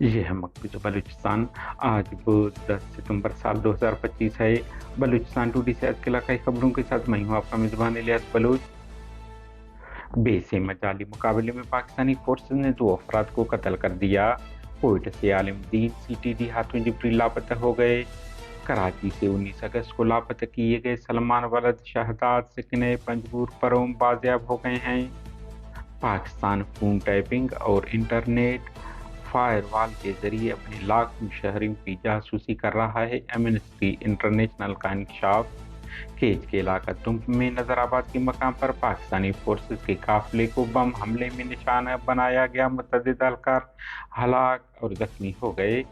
ये है मकबूजा बलूचिस्तान। आज वो 10 सितंबर साल 2025 है। बलूचिस्तान टुडे से आज के इलाकाई खबरों के साथ मैं हूँ आपका मेज़बान इलियास बलूच। बेसे जाली मुकाबले में पाकिस्तानी फोर्सेस ने 2 अफराद को कत्ल कर दिया। कोयटा से आलिमदीन सीटीडी हाथों जिब्रील लापता हो गए। कराची से 19 अगस्त को लापता किए गए सलमान वलद शहदाद सिकने पंजबूर परोम बाजियाब हो गए हैं। पाकिस्तान फोन टैपिंग और इंटरनेट फायरवॉल के जरिए अपने लाखों शहरियों की जासूसी कर रहा है। एमनेस्टी इंटरनेशनल का इंकशाफ। केज के इलाका तुम्प में नजराबाद के मकाम पर पाकिस्तानी फोर्सेस के काफिले को बम हमले में निशाना बनाया गया। मुतअद्दिद एहलकार हलाक और जख्मी हो गए।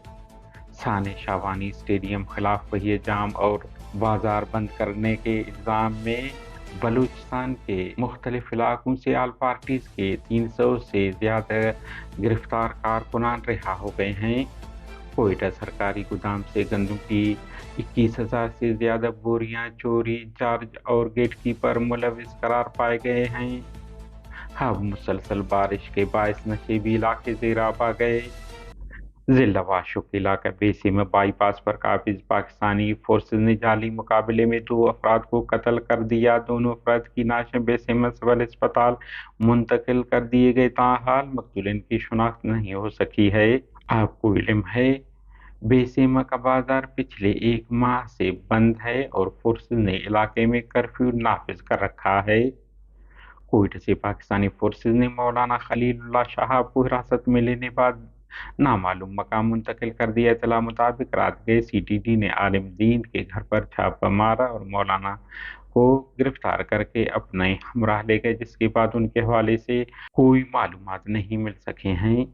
साने शाबानी स्टेडियम खिलाफ पहिए जाम और बाजार बंद करने के इल्ज़ाम में बलूचिस्तान के मुख्तलिफ इलाकों से आल पार्टीज के 300 से ज़्यादा गिरफ्तार कारकुनान रिहा हो गए हैं। कोयटा सरकारी गोदाम से गंदम की 21,000 से ज़्यादा बोरियां चोरी, चार्ज और गेट कीपर मुलविस करार पाए गए हैं। अब मुसलसल बारिश के बायस नशेबी इलाके ज़ेराब आ गए। ज़िला वाशुक इलाका बेसी में बाईपास पर काबिज पाकिस्तानी फोर्सेस ने जाली मुकाबले में 2 अफराद को कत्ल कर दिया। दोनों अफराद की नाशें बेसे में सिविल अस्पताल मुंतकिल कर दिए गए। ताहाल मकतूलिन की शिनाख्त नहीं हो सकी है। आपको इल्म है बेसीमा का बाजार पिछले 1 माह से बंद है और फोर्सेस ने इलाके में कर्फ्यू नाफिज कर रखा है। कोयटा से पाकिस्तानी फोर्सेस ने मौलाना खलीलुल्लाह शाह को हिरासत में लेने बाद नामालूम मकाम मुंतकिल कर दिया। इतला मुताबिक रात गए सीटीडी ने आलिमदीन के घर पर छापा मारा और मौलाना को गिरफ्तार करके अपने हमराह ले गए, जिसके बाद उनके हवाले से कोई मालूमात नहीं मिल सके हैं।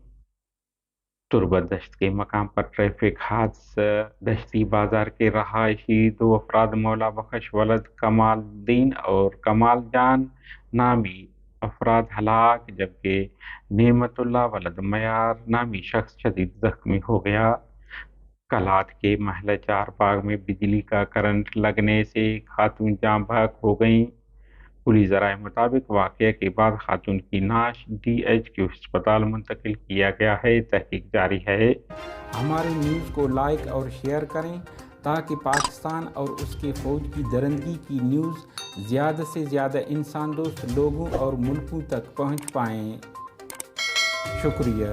तुर्बत दश्त के मकाम पर ट्रैफिक हादसा। दश्ती बाजार के रहायशी 2 अफराद मौला बख्श वलद कमालदीन और कमाल जान नामी अफराद हलाक, जबकि नेमतुल्लाह वलद मयार नामी शख्स शदीद जख्मी हो गया। कलात के महल 4 बाग में बिजली का करंट लगने से खातून जाँ बहक हो गईं। पुलिस ज़राए मुताबिक वाक़ये के बाद खातून की नाश DHQ अस्पताल मुंतकिल किया गया है। तहकीक जारी है। हमारे न्यूज़ को लाइक और शेयर करें ताकि पाकिस्तान और उसके फ़ौज की दरंदगी की न्यूज़ ज़्यादा से ज़्यादा इंसान दोस्त लोगों और मुल्कों तक पहुंच पाएँ। शुक्रिया।